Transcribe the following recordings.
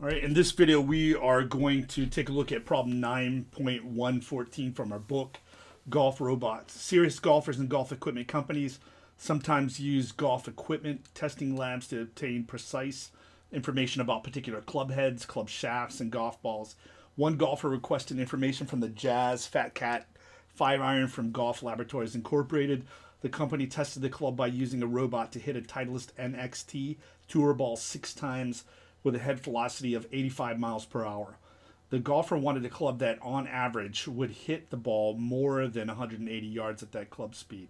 All right, in this video, we are going to take a look at problem 9.114 from our book, Golf Robots. Serious golfers and golf equipment companies sometimes use golf equipment testing labs to obtain precise information about particular club heads, club shafts, and golf balls. One golfer requested information from the Jazz Fat Cat 5-iron from Golf Laboratories Incorporated. The company tested the club by using a robot to hit a Titleist NXT tour ball 6 times with a head velocity of 85 miles per hour. The golfer wanted a club that, on average, would hit the ball more than 180 yards at that club speed.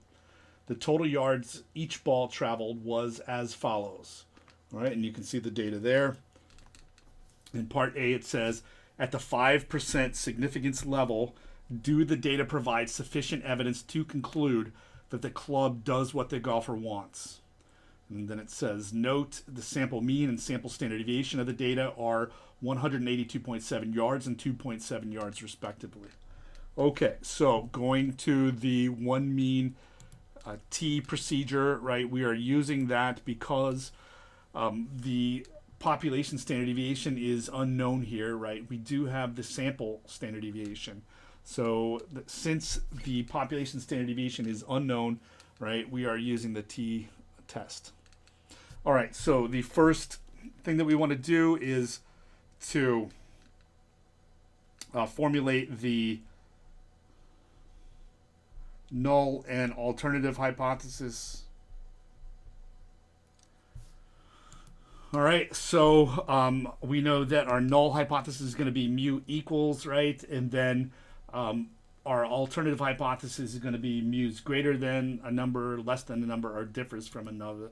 The total yards each ball traveled was as follows. All right, and you can see the data there. In part A, it says, at the 5% significance level, do the data provide sufficient evidence to conclude that the club does what the golfer wants? And then it says, note the sample mean and sample standard deviation of the data are 182.7 yards and 2.7 yards respectively. Okay, so going to the one mean T procedure, right? We are using that because the population standard deviation is unknown here, right? We do have the sample standard deviation. So since the population standard deviation is unknown, right, we are using the T test. All right, so the first thing that we want to do is to formulate the null and alternative hypothesis. All right, so we know that our null hypothesis is going to be mu equals, right? And then our alternative hypothesis is going to be mu is greater than a number, less than a number, or differs from a number.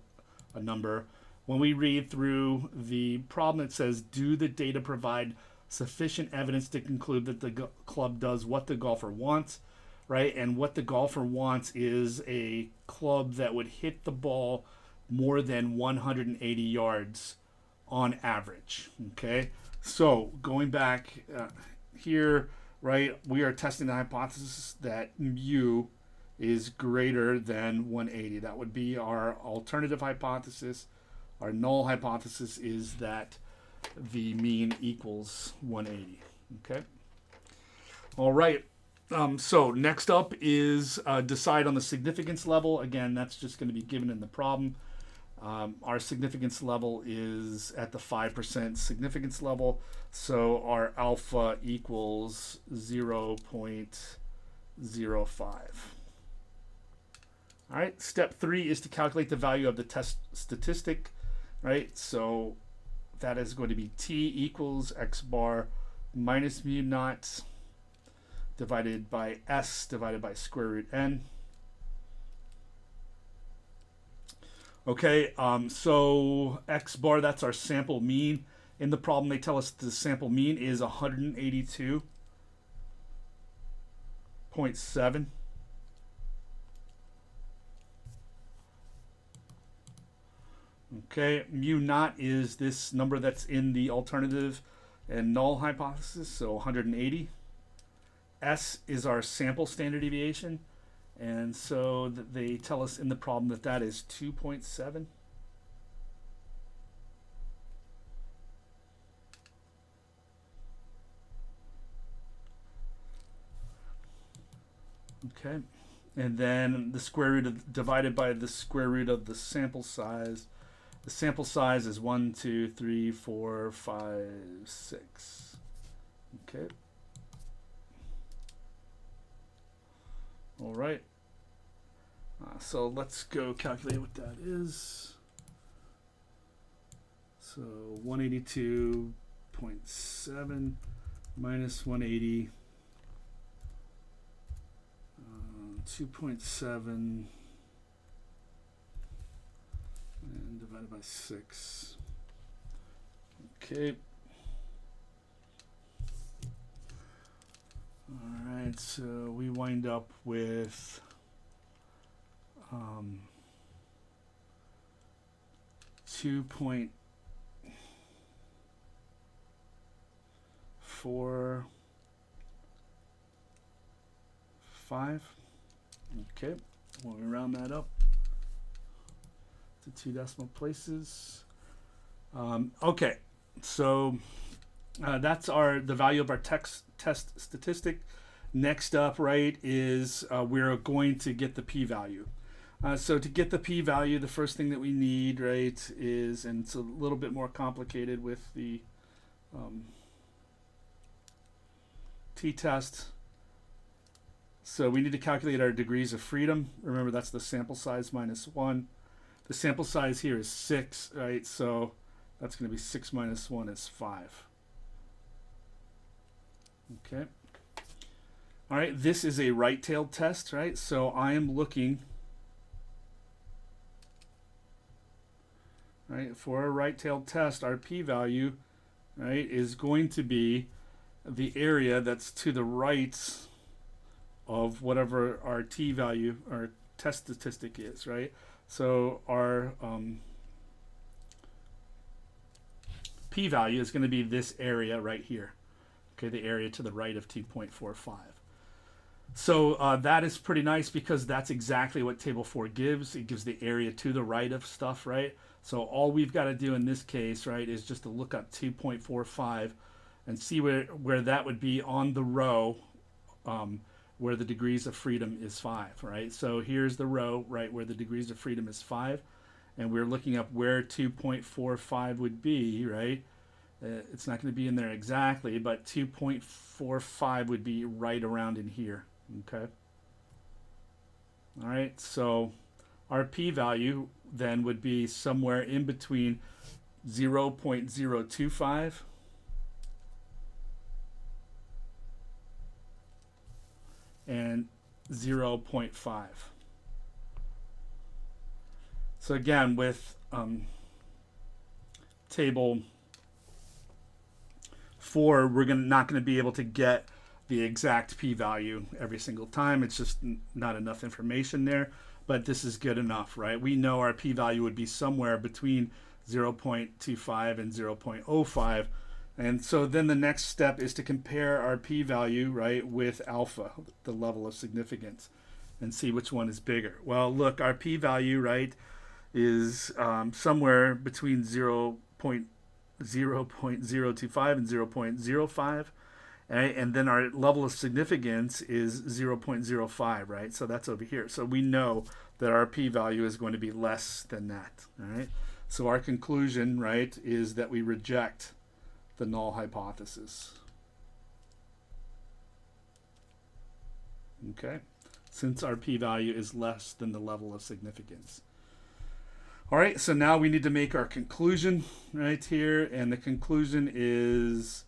When we read through the problem, it says, do the data provide sufficient evidence to conclude that the club does what the golfer wants, right? And what the golfer wants is a club that would hit the ball more than 180 yards on average, okay? So going back here, right, we are testing the hypothesis that mu is greater than 180. That would be our alternative hypothesis. Our null hypothesis is that the mean equals 180. Okay. All right. So next up is decide on the significance level. Again, that's just going to be given in the problem. Our significance level is at the 5% significance level. So our alpha equals 0.05. All right, step 3 is to calculate the value of the test statistic, right? So that is going to be T equals X bar minus mu naught divided by S divided by square root N. Okay, so X bar, that's our sample mean. In the problem, they tell us the sample mean is 182.7. Okay, mu naught is this number that's in the alternative and null hypothesis, so 180. S is our sample standard deviation, and so they tell us in the problem that that is 2.7. Okay, and then the square root of, divided by the square root of the sample size. The sample size is 1, 2, 3, 4, 5, 6. Okay. All right. So let's go calculate what that is. So 182.7 minus 180, 2.7. And divided by 6. Okay. All right, so we wind up with 2.45. Okay, when we round that up to 2 decimal places. Okay, so That's the value of our test statistic. Next up, right, is we're going to get the p-value. So to get the p-value, the first thing that we need, right, is, and it's a little bit more complicated with the t-test. So we need to calculate our degrees of freedom. Remember, that's the sample size minus 1. The sample size here is 6, right? So that's going to be 6 minus 1 is 5. Okay. All right, this is a right-tailed test, right? So I am looking, right, for a right-tailed test, our p-value, right, is going to be the area that's to the right of whatever our t-value, our test statistic is, right? So our p-value is going to be this area right here, okay, the area to the right of 2.45. So that is pretty nice because that's exactly what table 4 gives. It gives the area to the right of stuff, right? So all we've got to do in this case, right, is just to look up 2.45 and see where that would be on the row where the degrees of freedom is 5, right? So here's the row, right, where the degrees of freedom is 5. And we're looking up where 2.45 would be, right? It's not going to be in there exactly, but 2.45 would be right around in here. Okay. All right. So our p-value then would be somewhere in between 0.025 and 0.5. So again, with table 4, we're not going to be able to get the exact p-value every single time. It's just not enough information there, but this is good enough, right? We know our p-value would be somewhere between 0.25 and 0.05. And so then the next step is to compare our p-value, right, with alpha, the level of significance, and see which one is bigger. Well, look, our p-value, right, is somewhere between 0.025 and 0.05. Right? And then our level of significance is 0.05, right? So that's over here. So we know that our p-value is going to be less than that, all right? So our conclusion, right, is that we reject the null hypothesis. Okay? Since our p-value is less than the level of significance. All right, so now we need to make our conclusion right here, and the conclusion is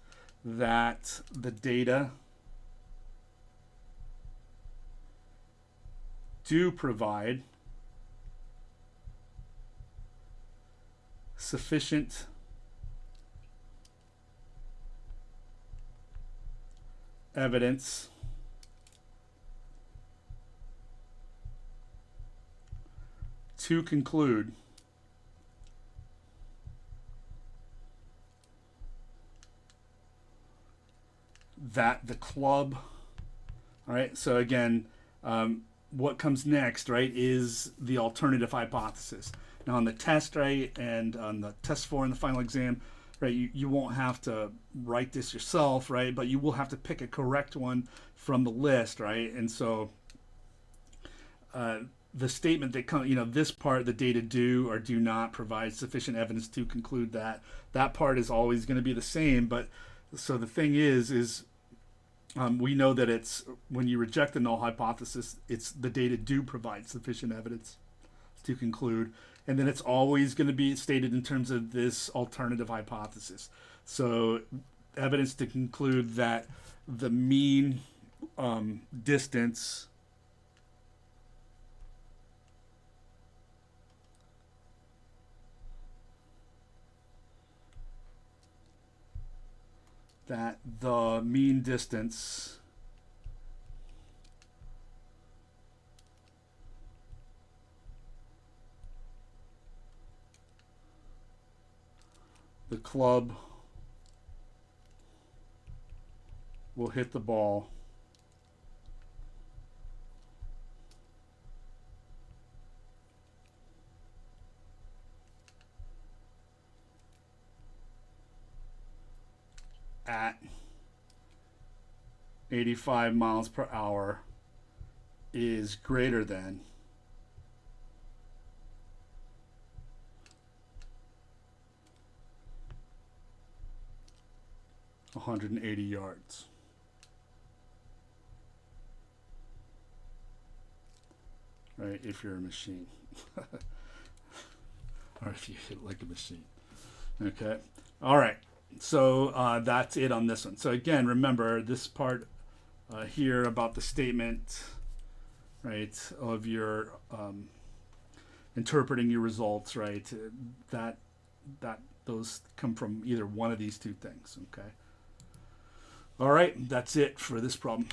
that the data do provide sufficient evidence to conclude that the club, all right, so again, what comes next, right, is the alternative hypothesis. Now on the test, right, and on the test 4 in the final exam, right, you won't have to write this yourself, right, but you will have to pick a correct one from the list, right, and so the statement that comes, this part, the data do or do not provide sufficient evidence to conclude that part is always going to be the same, but so the thing is we know that it's when you reject the null hypothesis, it's the data do provide sufficient evidence to conclude, and then it's always going to be stated in terms of this alternative hypothesis. So evidence to conclude that the mean distance the club will hit the ball at 85 miles per hour is greater than 180 yards. Right, if you're a machine. Or if you hit like a machine. Okay. All right. So that's it on this one. So again, remember this part here about the statement, right, of your interpreting your results, right? That those come from either one of these two things. Okay. All right. That's it for this problem.